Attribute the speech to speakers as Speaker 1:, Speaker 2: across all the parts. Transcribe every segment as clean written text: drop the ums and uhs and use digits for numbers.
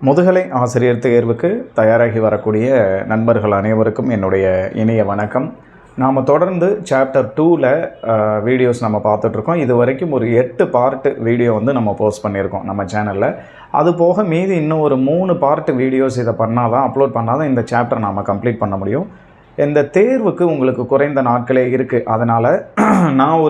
Speaker 1: முதுகலை ஆசிரியர் தேர்வுக்கு தயாராகி வரக்கூடிய நண்பர்கள் அனைவருக்கும் என்னுடைய இனிய வணக்கம். நாம் தொடர்ந்து சாப்டர் 2ல் வீடியோஸ் நம்ம பார்த்துட்ருக்கோம். இது வரைக்கும் ஒரு 8 பார்ட் வீடியோ நம்ம போஸ்ட் பண்ணியிருக்கோம் நம்ம சேனலில். அது போக மீதி இன்னும் ஒரு 3 பார்ட் வீடியோஸ் இதை அப்லோட் பண்ணால் தான் இந்த சாப்டர் நாம் கம்ப்ளீட் பண்ண முடியும். இந்த தேர்வுக்கு உங்களுக்கு குறைந்த நாட்களே இருக்குது. அதனால் நான்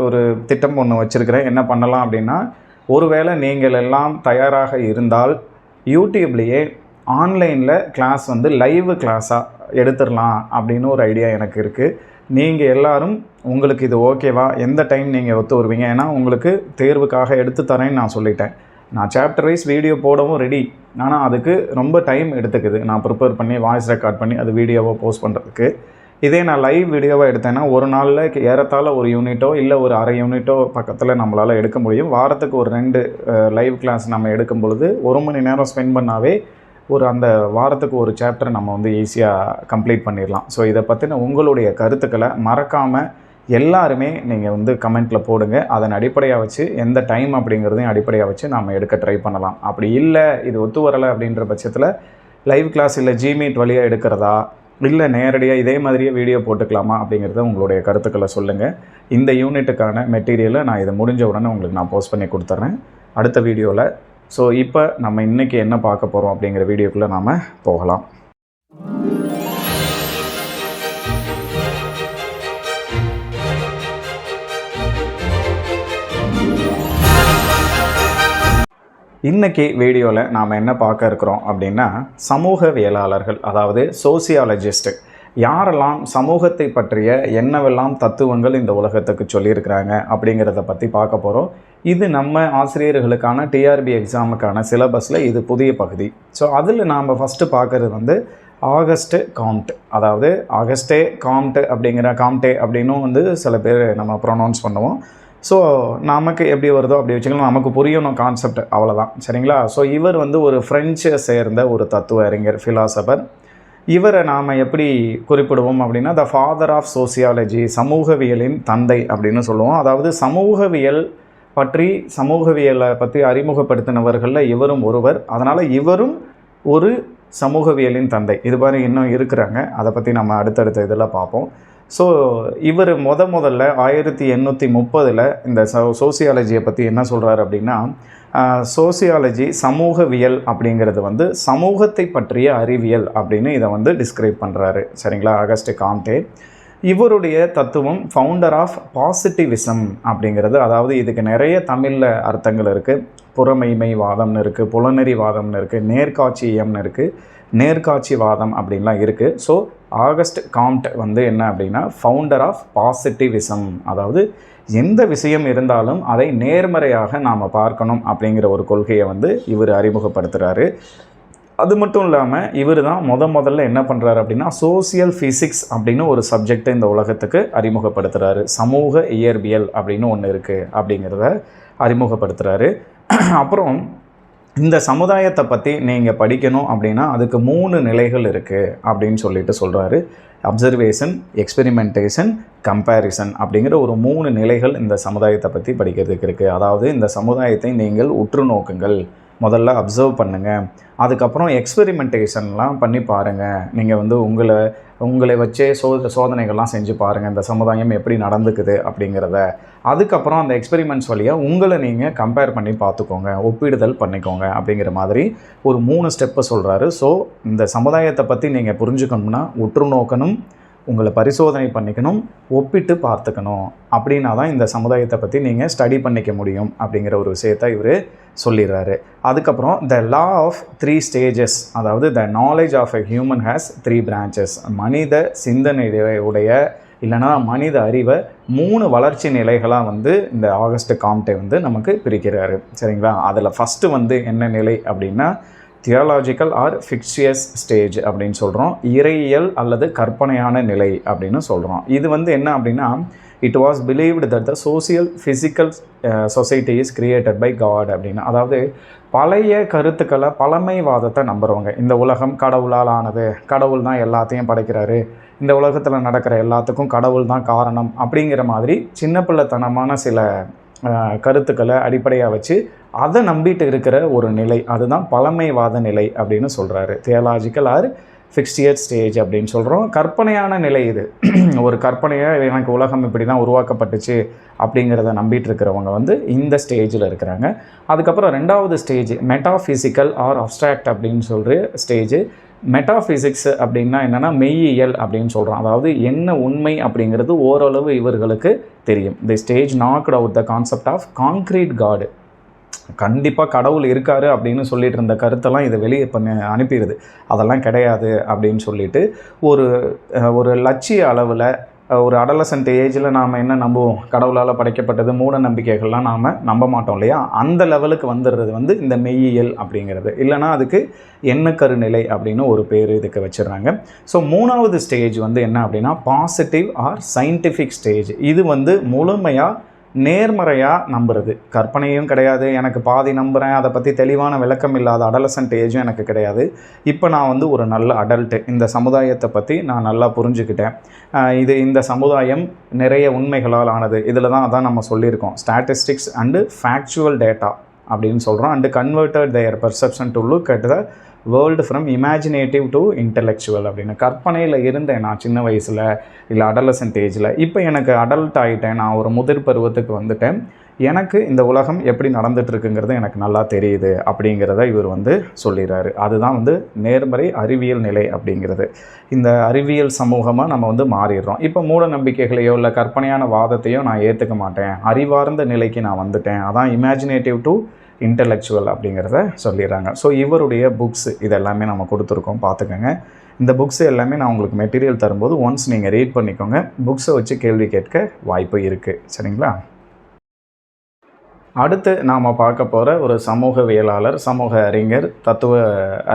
Speaker 1: ஒரு திட்டம் ஒன்று வச்சுருக்கிறேன். என்ன பண்ணலாம் அப்படின்னா, ஒருவேளை நீங்கள் எல்லாம் தயாராக இருந்தால் யூடியூப்லேயே ஆன்லைனில் கிளாஸ் லைவ் கிளாஸாக எடுத்துடலாம் அப்படின்னு ஒரு ஐடியா எனக்கு இருக்குது. நீங்கள் எல்லோரும் உங்களுக்கு இது ஓகேவா, எந்த டைம் நீங்கள் ஒத்து வருவீங்க? ஏன்னா உங்களுக்கு தேர்வுக்காக எடுத்து தரேன்னு நான் சொல்லிட்டேன். நான் சாப்டர் வைஸ் வீடியோ போடவும் ரெடி, ஆனால் அதுக்கு ரொம்ப டைம் எடுத்துக்குது. நான் ப்ரிப்பேர் பண்ணி வாய்ஸ் ரெக்கார்ட் பண்ணி அது வீடியோவை போஸ்ட் பண்ணுறதுக்கு. இதே நான் லைவ் வீடியோவாக எடுத்தேன்னா ஒரு நாளில் ஏறத்தாழ ஒரு யூனிட்டோ இல்லை ஒரு அரை யூனிட்டோ பக்கத்தில் நம்மளால் எடுக்க முடியும். வாரத்துக்கு ஒரு 2 லைவ் கிளாஸ் நம்ம எடுக்கும் பொழுது 1 மணி நேரம் ஸ்பெண்ட் பண்ணாவே அந்த வாரத்துக்கு ஒரு சாப்டர் நம்ம ஈஸியாக கம்ப்ளீட் பண்ணிடலாம். ஸோ இதை பற்றின உங்களுடைய கருத்துக்களை மறக்காமல் எல்லாருமே நீங்கள் கமெண்ட்டில் போடுங்க. அதன் அடிப்படையாக வச்சு எந்த டைம் அப்படிங்கிறதையும் அடிப்படையாக வச்சு நாம் எடுக்க ட்ரை பண்ணலாம். அப்படி இல்லை இது ஒத்து வரலை அப்படின்ற பட்சத்தில் லைவ் கிளாஸ் இல்லை ஜிமீட் வழியாக எடுக்கிறதா, இல்லை நேரடியாக இதே மாதிரியே வீடியோ போட்டுக்கலாமா அப்படிங்கிறத உங்களுடைய கருத்துக்களை சொல்லுங்கள். இந்த யூனிட்டுக்கான மெட்டீரியலை நான் இதை முடிஞ்ச உடனே உங்களுக்கு நான் போஸ்ட் பண்ணி கொடுத்துட்றேன் அடுத்த வீடியோவில். ஸோ இப்போ நம்ம இன்றைக்கி என்ன பார்க்க போகிறோம் அப்படிங்கிற வீடியோக்குள்ளே நாம் போகலாம். இன்றைக்கி வீடியோவில் நாம் என்ன பார்க்க இருக்கிறோம் அப்படின்னா, சமூகவியலாளர்கள், அதாவது சோசியாலஜிஸ்ட்டு யாரெல்லாம் சமூகத்தை பற்றிய என்னவெல்லாம் தத்துவங்கள் இந்த உலகத்துக்கு சொல்லியிருக்கிறாங்க அப்படிங்கிறத பற்றி பார்க்க போகிறோம். இது நம்ம ஆசிரியர்களுக்கான டிஆர்பி எக்ஸாமுக்கான சிலபஸில் இது புதிய பகுதி. ஸோ அதில் நாம் ஃபஸ்ட்டு பார்க்குறது ஆகஸ்ட் காம்ட், அதாவது ஆகஸ்டே காம்ட் அப்படிங்கிற காம்டே அப்படின்னும் சில பேர் நம்ம ப்ரொனவுன்ஸ் பண்ணுவோம். ஸோ நமக்கு எப்படி வருதோ அப்படி வச்சுக்கலாம், நமக்கு புரியணும் கான்செப்ட், அவ்வளோதான். சரிங்களா? ஸோ இவர் ஒரு ஃப்ரெஞ்சை சேர்ந்த ஒரு தத்துவ அறிஞர், ஃபிலாசபர். இவரை நாம் எப்படி குறிப்பிடுவோம் அப்படின்னா, த ஃபாதர் ஆஃப் சோசியாலஜி, சமூகவியலின் தந்தை அப்படின்னு சொல்லுவோம். அதாவது சமூகவியலை பற்றி அறிமுகப்படுத்தினவர்களில் இவரும் ஒருவர். அதனால் இவரும் ஒரு சமூகவியலின் தந்தை. இது மாதிரி இன்னும் இருக்கிறாங்க, அதை பற்றி நம்ம அடுத்தடுத்த இதில் பார்ப்போம். ஸோ இவர் முதல்ல 1830 இந்த சோசியாலஜியை பற்றி என்ன சொல்கிறார் அப்படின்னா, சோசியாலஜி சமூகவியல் அப்படிங்கிறது சமூகத்தை பற்றிய அறிவியல் அப்படின்னு இதை டிஸ்கிரைப் பண்ணுறாரு. சரிங்களா? ஆகஸ்ட் காம்டே. இவருடைய தத்துவம் ஃபவுண்டர் ஆஃப் பாசிட்டிவிசம் அப்படிங்கிறது. அதாவது இதுக்கு நிறைய தமிழில் அர்த்தங்கள் இருக்குது. புறமைமைவாதம்னு இருக்குது, புலனறிவாதம்னு இருக்குது, நேர்காட்சியம்னு இருக்குது, நேர்காட்சிவாதம் அப்படின்லாம் இருக்குது. ஸோ ஆகஸ்ட் காம்ட் என்ன அப்படின்னா, ஃபவுண்டர் ஆஃப் பாசிட்டிவிசம், அதாவது எந்த விஷயம் இருந்தாலும் அதை நேர்மறையாக நாம் பார்க்கணும் அப்படிங்கிற ஒரு கொள்கையை இவர் அறிமுகப்படுத்துகிறாரு. அது மட்டும் இல்லாமல் இவர் தான் முதல்ல என்ன பண்ணுறாரு அப்படின்னா, சோசியல் ஃபிசிக்ஸ் அப்படின்னு ஒரு சப்ஜெக்ட் இந்த உலகத்துக்கு அறிமுகப்படுத்துகிறாரு. சமூக இயற்பியல் அப்படின்னு ஒன்று இருக்குது அப்படிங்கிறத அறிமுகப்படுத்துகிறாரு. அப்புறம் இந்த சமுதாயத்தை பற்றி நீங்கள் படிக்கணும் அப்படின்னா அதுக்கு 3 நிலைகள் இருக்குது அப்படின்னு சொல்கிறாரு. அப்சர்வேஷன், எக்ஸ்பெரிமெண்டேஷன், கம்பேரிசன் அப்படிங்கிற ஒரு 3 நிலைகள் இந்த சமுதாயத்தை பற்றி படிக்கிறதுக்கு இருக்குது. அதாவது இந்த சமுதாயத்தை நீங்கள் உற்று நோக்குங்கள், முதல்ல அப்சர்வ் பண்ணுங்கள், அதுக்கப்புறம் எக்ஸ்பெரிமெண்டேஷன்லாம் பண்ணி பாருங்கள். நீங்கள் உங்களை வச்சே சோதனைகள்லாம் செஞ்சு பாருங்கள், இந்த சமுதாயம் எப்படி நடந்துக்குது அப்படிங்கிறத. அதுக்கப்புறம் அந்த எக்ஸ்பெரிமெண்ட்ஸ் வழியாக உங்களை நீங்கள் கம்பேர் பண்ணி பார்த்துக்கோங்க, ஒப்பிடுதல் பண்ணிக்கோங்க அப்படிங்கிற மாதிரி ஒரு 3 ஸ்டெப்பை சொல்கிறாரு. ஸோ இந்த சமுதாயத்தை பற்றி நீங்கள் புரிஞ்சுக்கணும்னா உற்று நோக்கணும், உங்களை பரிசோதனை பண்ணிக்கணும், ஒப்பிட்டு பார்த்துக்கணும். அப்படின்னா தான் இந்த சமுதாயத்தை பற்றி நீங்கள் ஸ்டடி பண்ணிக்க முடியும் அப்படிங்கிற ஒரு விஷயத்தை இவர் சொல்லிடுறாரு. அதுக்கப்புறம் த லா ஆஃப் 3 ஸ்டேஜஸ், அதாவது the knowledge of a human has 3 branches. மனித சிந்தனையுடைய இல்லைனா மனித அறிவை 3 வளர்ச்சி நிலைகளாக இந்த ஆகஸ்ட் காம்டே நமக்கு பிரிக்கிறாரு. சரிங்களா? அதில் ஃபஸ்ட்டு என்ன நிலை அப்படின்னா, தியாலாஜிக்கல் ஆர் ஃபிக்ஷியஸ் ஸ்டேஜ் அப்படின்னு சொல்கிறோம். இறையியல் அல்லது கற்பனையான நிலை அப்படின்னு சொல்கிறோம். இது என்ன அப்படின்னா, it was believed that the social physical society is created by God அப்படின்னு. அதாவது பழைய கருத்துக்களை, பழமைவாதத்தை நம்புகிறவங்க, இந்த உலகம் கடவுளால் ஆனது, கடவுள் தான் எல்லாத்தையும் படைக்கிறாரு, இந்த உலகத்தில் நடக்கிற எல்லாத்துக்கும் கடவுள் தான் காரணம் அப்படிங்கிற மாதிரி சின்ன பிள்ளைத்தனமான சில கருத்துக்களை அடிப்படையாக வச்சு அதை நம்பிட்டு இருக்கிற ஒரு நிலை, அதுதான் பழமைவாத நிலை அப்படின்னு சொல்கிறாரு. தியாலாஜிக்கல் ஆர் ஃபிக்ஸ்டியர் ஸ்டேஜ் அப்படின்னு சொல்கிறோம். கற்பனையான நிலை இது. ஒரு கற்பனையாக எனக்கு உலகம் இப்படி தான் உருவாக்கப்பட்டுச்சு அப்படிங்கிறத நம்பிட்டு இருக்கிறவங்க வந்து இந்த ஸ்டேஜில் இருக்கிறாங்க. அதுக்கப்புறம் ரெண்டாவது ஸ்டேஜ் மெட்டாஃபிசிக்கல் ஆர் அப்ஸ்ட்ராக்ட் அப்படின்னு சொல்கிற ஸ்டேஜ். மெட்டாஃபிசிக்ஸ் அப்படின்னா என்னென்னா மெய்யியல் அப்படின்னு சொல்கிறோம். அதாவது என்ன உண்மை அப்படிங்கிறது ஓரளவு இவர்களுக்கு தெரியும். The stage knocked out the concept of concrete God. கண்டிப்பாக கடவுள் இருக்காரு அப்படின்னு சொல்லிட்டு இருந்த கருத்தெல்லாம் இதை வெளியே அனுப்பிடுது. அதெல்லாம் கிடையாது அப்படின்னு சொல்லிட்டு ஒரு லட்சிய அளவில் ஒரு அடலசன்ட் ஏஜில் நாம் என்ன நம்புவோம், கடவுளால் படைக்கப்பட்டது, மூட நம்பிக்கைகள்லாம் நாம் நம்ப மாட்டோம் இல்லையா, அந்த லெவலுக்கு வந்துடுறது வந்து இந்த மெய்யியல் அப்படிங்கிறது. இல்லைனா அதுக்கு எண்ணக்கருநிலை அப்படின்னு ஒரு பேர் இதுக்கு வச்சிடுறாங்க. ஸோ மூணாவது ஸ்டேஜ் வந்து என்ன அப்படின்னா பாசிட்டிவ் ஆர் சயின்டிஃபிக் ஸ்டேஜ். இது வந்து முழுமையாக நேர்மறையாக நம்புறது. கற்பனையும் கிடையாது, எனக்கு பாதி நம்புகிறேன், அதை பற்றி தெளிவான விளக்கம் இல்லாத அடலசன்ட் ஏஜும் எனக்கு கிடையாது. இப்போ நான் வந்து ஒரு நல்ல அடல்ட்டு, இந்த சமுதாயத்தை பற்றி நான் நல்லா புரிஞ்சுக்கிட்டேன். இந்த சமுதாயம் நிறைய உண்மைகளால் ஆனது. இதில் தான் அதான் நம்ம சொல்லியிருக்கோம், ஸ்டாட்டிஸ்டிக்ஸ் அண்டு ஃபேக்சுவல் டேட்டா அப்படின்னு சொல்கிறோம். And converted their perception to look at the world from imaginative to intellectual அப்படின்னு. கற்பனையில் இருந்தேன் நான் சின்ன வயசில், இல்லை அடலசன்ட் ஏஜில். இப்போ எனக்கு அடல்ட் ஆகிட்டேன், நான் ஒரு முதிர் பருவத்துக்கு வந்துட்டேன், எனக்கு இந்த உலகம் எப்படி நடந்துகிட்ருக்குங்கிறது எனக்கு நல்லா தெரியுது அப்படிங்கிறத இவர் வந்து சொல்லிடுறாரு. அதுதான் வந்து நேர்மறை அறிவியல் நிலை அப்படிங்கிறது. இந்த அறிவியல் சமூகமாக நம்ம வந்து மாறிடுறோம். இப்போ மூட நம்பிக்கைகளையோ இல்லை கற்பனையான வாதத்தையோ நான் ஏற்றுக்க மாட்டேன், அறிவார்ந்த நிலைக்கு நான் வந்துட்டேன், அதான் இமேஜினேட்டிவ் டு இன்டெலெக்சுவல் அப்படிங்கிறத சொல்லிடுறாங்க. ஸோ இவருடைய புக்ஸ் இதெல்லாமே நம்ம கொடுத்துருக்கோம், பார்த்துக்கோங்க. இந்த புக்ஸ் எல்லாமே நான் உங்களுக்கு மெட்டீரியல் தரும்போது ஒன்ஸ் நீங்கள் ரீட் பண்ணிக்கோங்க. புக்ஸை வச்சு கேள்வி கேட்க வாய்ப்பு இருக்குது, சரிங்களா? அடுத்து நாம் பார்க்க போகிற ஒரு சமூகவியலாளர், சமூக அறிஞர், தத்துவ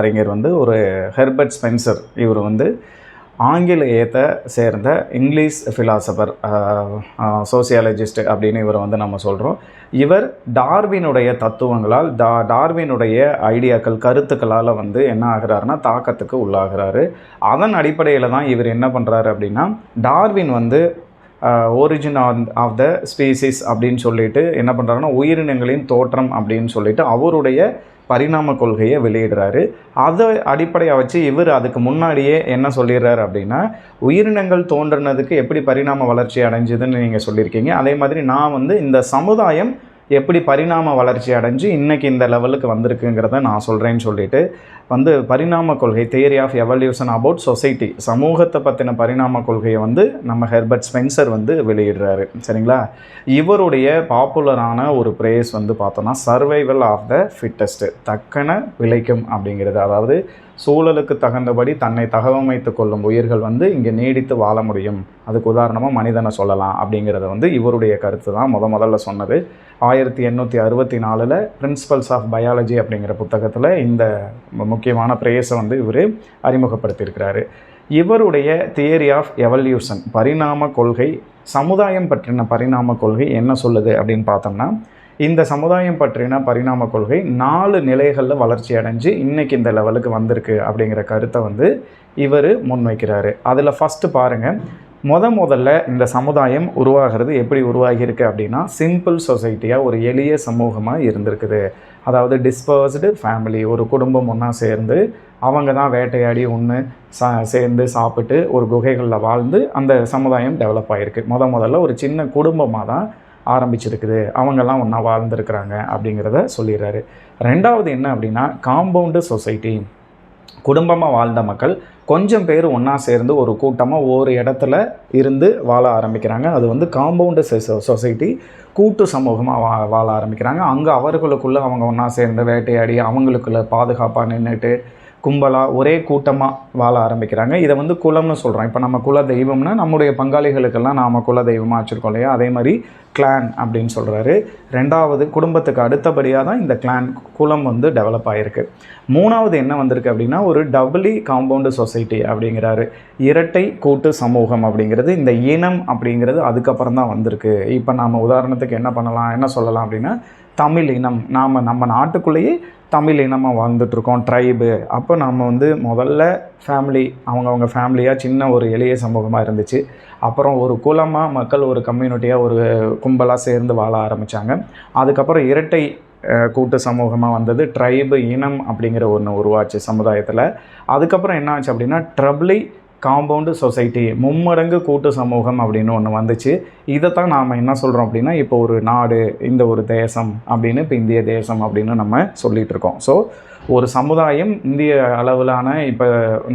Speaker 1: அறிஞர் வந்து ஒரு ஹெர்பர்ட் ஸ்பென்சர். இவர் வந்து ஆங்கிலேயத்தை சேர்ந்த இங்கிலீஷ் ஃபிலாசபர், சோசியாலஜிஸ்ட் அப்படின்னு இவர் வந்து நம்ம சொல்கிறோம். இவர் டார்வினுடைய தத்துவங்களால் டார்வினுடைய ஐடியாக்கள், கருத்துக்களால் வந்து என்ன ஆகிறாருன்னா தாக்கத்துக்கு உள்ளாகிறாரு. அதன் அடிப்படையில் தான் இவர் என்ன பண்ணுறாரு அப்படின்னா, டார்வின் வந்து ஒரிஜின் ஆஃப் த ஸ்பீசிஸ் அப்படின்னு சொல்லிட்டு என்ன பண்ணுறாருன்னா உயிரினங்களின் தோற்றம் அப்படின்னு சொல்லிட்டு அவருடைய பரிணாம கொள்கையை வெளியிடுறாரு. அதை அடிப்படையாக வச்சு இவர் அதுக்கு முன்னாடியே என்ன சொல்லிடுறாரு அப்படின்னா, உயிரினங்கள் தோன்றினதுக்கு எப்படி பரிணாம வளர்ச்சி அடைஞ்சுதுன்னு நீங்கள் சொல்லியிருக்கீங்க, அதே மாதிரி நான் வந்து இந்த சமுதாயம் எப்படி பரிணாம வளர்ச்சி அடைஞ்சு இன்றைக்கி இந்த லெவலுக்கு வந்திருக்குங்கிறத நான் சொல்கிறேன்னு சொல்லிட்டு வந்து பரிணாம கொள்கை, theory of evolution about society, சமூகத்தை பற்றின பரிணாம கொள்கையை வந்து நம்ம ஹெர்பர்ட் ஸ்பென்சர் வந்து வெளியிடுறாரு, சரிங்களா? இவருடைய பாப்புலரான ஒரு பிரேஸ் வந்து பார்த்தோன்னா சர்வைவல் ஆஃப் த ஃபிட்டஸ்ட், தக்கன விளைக்கும் அப்படிங்கிறது. அதாவது சூழலுக்கு தகுந்தபடி தன்னை தகவமைத்து கொள்ளும் உயிர்கள் வந்து இங்கே நீடித்து வாழ முடியும், அதுக்கு உதாரணமாக மனிதனை சொல்லலாம் அப்படிங்கிறத வந்து இவருடைய கருத்து தான் முதல்ல சொன்னது. 1864 பிரின்சிபல்ஸ் ஆஃப் பயாலஜி அப்படிங்கிற புத்தகத்தில் இந்த முக்கியமான பிரேஸை வந்து இவர் அறிமுகப்படுத்தியிருக்கிறாரு. இவருடைய தியரி ஆஃப் எவல்யூஷன், பரிணாம கொள்கை, சமுதாயம் பற்றின பரிணாம கொள்கை என்ன சொல்லுது அப்படின்னு பார்த்தோம்னா, இந்த சமுதாயம் பற்றின பரிணாம கொள்கை 4 நிலைகளில் வளர்ச்சி அடைஞ்சு இன்றைக்கி இந்த லெவலுக்கு வந்திருக்கு அப்படிங்கிற கருத்தை வந்து இவர் முன்வைக்கிறாரு. அதில் ஃபஸ்ட்டு பாருங்கள், முதல்ல இந்த சமுதாயம் உருவாகிறது எப்படி உருவாகியிருக்கு அப்படின்னா, சிம்பிள் சொசைட்டியாக ஒரு எளிய சமூகமாக இருந்திருக்குது. அதாவது டிஸ்பர்ஸ்டு ஃபேமிலி, ஒரு குடும்பம் ஒன்றா சேர்ந்து அவங்க தான் வேட்டையாடி ஒன்று சேர்ந்து சாப்பிட்டு ஒரு குகைகளில் வாழ்ந்து அந்த சமுதாயம் டெவலப் ஆகிருக்கு. முதல்ல ஒரு சின்ன குடும்பமாக தான் ஆரம்பிச்சிருக்குது, அவங்கெல்லாம் ஒன்றா வாழ்ந்துருக்குறாங்க அப்படிங்கிறத சொல்லிடுறாரு. ரெண்டாவது என்ன அப்படின்னா, காம்பவுண்டு சொசைட்டி, குடும்பமாக வாழ்ந்த மக்கள் கொஞ்சம் பேர் ஒன்றா சேர்ந்து ஒரு கூட்டமாக ஒரு இடத்துல இருந்து வாழ ஆரம்பிக்கிறாங்க. அது வந்து காம்பவுண்டு சொசைட்டி, கூட்டு சமூகமாக வாழ ஆரம்பிக்கிறாங்க. அங்கே அவர்களுக்குள்ளே அவங்க ஒன்றா சேர்ந்து வேட்டையாடி அவங்களுக்குள்ள பாதுகாப்பாக நின்றுட்டு கும்பலாக ஒரே கூட்டமாக வாழ ஆரம்பிக்கிறாங்க. இதை வந்து குலம்னு சொல்கிறோம். இப்போ நம்ம குல தெய்வம்னா நம்முடைய பங்காளிகளுக்கெல்லாம் நாம் குல தெய்வமாக வச்சுருக்கோம் இல்லையா, அதே மாதிரி கிளான் அப்படின்னு சொல்கிறாரு. ரெண்டாவது, குடும்பத்துக்கு அடுத்தபடியாக தான் இந்த கிளான் குலம் வந்து டெவலப் ஆகிருக்கு. மூணாவது என்ன வந்திருக்கு அப்படின்னா, ஒரு டபுளி காம்பவுண்டு சொசைட்டி அப்படிங்கிறாரு. இரட்டை கூட்டு சமூகம் அப்படிங்கிறது, இந்த இனம் அப்படிங்கிறது அதுக்கப்புறம் தான் வந்திருக்கு. இப்போ நாம் உதாரணத்துக்கு என்ன சொல்லலாம் அப்படின்னா, தமிழ் இனம், நம்ம நாட்டுக்குள்ளேயே தமிழ் இனமாக வாழ்ந்துட்டுருக்கோம், ட்ரைபு. அப்போ நம்ம வந்து முதல்ல ஃபேமிலி, அவங்கவுங்க ஃபேமிலியாக சின்ன ஒரு எளிய சமூகமாக இருந்துச்சு. அப்புறம் ஒரு குலமாக மக்கள் ஒரு கம்யூனிட்டியாக ஒரு கும்பலாக சேர்ந்து வாழ ஆரம்பித்தாங்க. அதுக்கப்புறம் இரட்டை கூட்டு சமூகமாக வந்தது. ட்ரைபு இனம் அப்படிங்கிற ஒன்று உருவாச்சு சமுதாயத்தில். அதுக்கப்புறம் என்ன ஆச்சு அப்படின்னா ட்ரபிளி காம்பவுண்டு சொசைட்டி, மும்மடங்கு கூட்டு சமூகம் அப்படின்னு ஒன்று வந்துச்சு. இதைத்தான் நாம் என்ன சொல்கிறோம் அப்படின்னா இப்போ ஒரு நாடு, இந்த ஒரு தேசம் அப்படின்னு, இப்போ இந்திய தேசம் அப்படின்னு நம்ம சொல்லிகிட்ருக்கோம். ஸோ ஒரு சமுதாயம் இந்திய அளவிலான இப்போ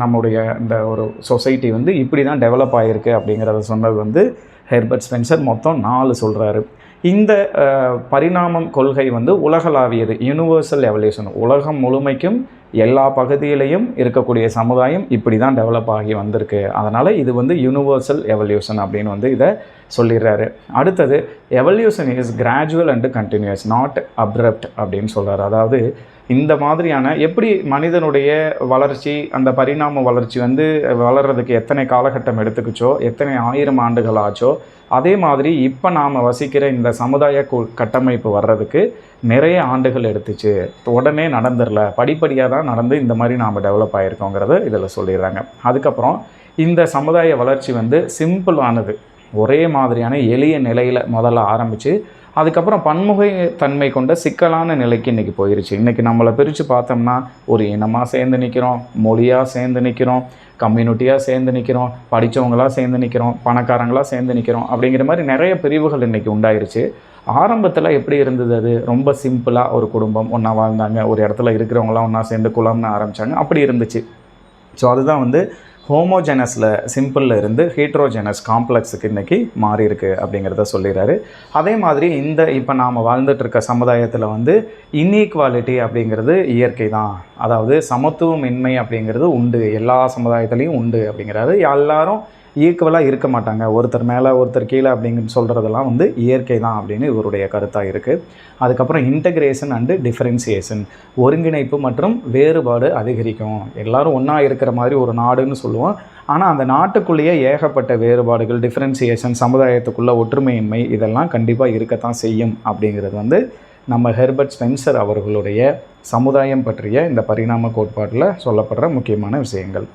Speaker 1: நம்முடைய இந்த ஒரு சொசைட்டி வந்து இப்படி தான் டெவலப் ஆகிருக்கு அப்படிங்கிறத சொன்னது வந்து ஹெர்பர்ட் ஸ்பென்சர். மொத்தம் 4 சொல்கிறாரு. இந்த பரிணாமம் கொள்கை வந்து உலகளாவியது, யூனிவர்சல் எவல்யூஷன். உலகம் முழுமைக்கும் எல்லா பகுதியிலையும் இருக்கக்கூடிய சமுதாயம் இப்படி தான் டெவலப் ஆகி வந்திருக்கு. அதனால் இது வந்து யூனிவர்சல் எவல்யூஷன் அப்படின்னு வந்து இதை சொல்லிடுறாரு. அடுத்தது, evolution is gradual and continuous, not abrupt அப்படின்னு சொல்கிறார். அதாவது இந்த மாதிரியான எப்படி மனிதனுடைய வளர்ச்சி, அந்த பரிணாம வளர்ச்சி வந்து வளர்கிறதுக்கு எத்தனை காலகட்டம் எடுத்துக்கிச்சோ, எத்தனை 1000 ஆண்டுகள் ஆச்சோ, அதே மாதிரி இப்போ நாம் வசிக்கிற இந்த சமுதாய கட்டமைப்பு வர்றதுக்கு நிறைய ஆண்டுகள் எடுத்துச்சு. உடனே நடந்துடல, படிப்படியாக தான் நடந்து இந்த மாதிரி நாம் டெவலப் ஆகிருக்கோங்கிறத இதில் சொல்லிடுறாங்க. அதுக்கப்புறம் இந்த சமுதாய வளர்ச்சி வந்து சிம்பிளானது, ஒரே மாதிரியான எளிய நிலையில் முதல்ல ஆரம்பித்து அதுக்கப்புறம் பன்முகத்தன்மை கொண்ட சிக்கலான நிலைக்கு இன்றைக்கி போயிடுச்சு. இன்றைக்கி நம்மளை பிரித்து பார்த்தோம்னா ஒரு இனமாக சேர்ந்து நிற்கிறோம், மொழியாக சேர்ந்து நிற்கிறோம், கம்யூனிட்டியாக சேர்ந்து நிற்கிறோம், படித்தவங்களாக சேர்ந்து நிற்கிறோம், பணக்காரங்களாக சேர்ந்து நிற்கிறோம் அப்படிங்கிற மாதிரி நிறைய பிரிவுகள் இன்றைக்கி உண்டாயிருச்சு. ஆரம்பத்தில் எப்படி இருந்தது? அது ரொம்ப சிம்பிளாக ஒரு குடும்பம் ஒன்றா வாழ்ந்தாங்க, ஒரு இடத்துல இருக்கிறவங்களாம் ஒன்றா சேர்ந்து குலம்னு ஆரம்பித்தாங்க, அப்படி இருந்துச்சு. ஸோ அதுதான் வந்து ஹோமோஜெனஸில் சிம்பிளில் இருந்து ஹீட்ரோஜெனஸ் காம்ப்ளெக்ஸுக்கு இன்றைக்கி மாறி இருக்குது அப்படிங்கிறத சொல்லிடுறாரு. அதே மாதிரி இந்த இப்போ நாம் வாழ்ந்துட்டுருக்க சமுதாயத்தில் வந்து இன்ஈக்வாலிட்டி அப்படிங்கிறது இயற்கை தான். அதாவது சமத்துவமின்மை அப்படிங்கிறது உண்டு, எல்லா சமுதாயத்துலேயும் உண்டு அப்படிங்கிறாரு. எல்லாரும் ஈக்குவலாக இருக்க மாட்டாங்க, ஒருத்தர் மேலே ஒருத்தர் கீழே அப்படிங்கிற சொல்கிறதெல்லாம் வந்து இயற்கை தான் அப்படின்னு இவருடைய கருத்தாக இருக்குது. அதுக்கப்புறம் இன்டகிரேஷன் அண்டு டிஃபரன்சியேஷன், ஒருங்கிணைப்பு மற்றும் வேறுபாடு அதிகரிக்கும். எல்லோரும் ஒன்றா இருக்கிற மாதிரி ஒரு நாடுன்னு சொல்லுவோம், ஆனால் அந்த நாட்டுக்குள்ளேயே ஏகப்பட்ட வேறுபாடுகள், டிஃபரன்சியேஷன், சமுதாயத்துக்குள்ள ஒற்றுமையின்மை இதெல்லாம் கண்டிப்பாக இருக்கத்தான் செய்யும் அப்படிங்கிறது வந்து நம்ம ஹெர்பர்ட் ஸ்பென்சர் அவர்களுடைய சமுதாயம் பற்றிய இந்த பரிணாம கோட்பாட்டில் சொல்லப்படுற முக்கியமான விஷயங்கள்.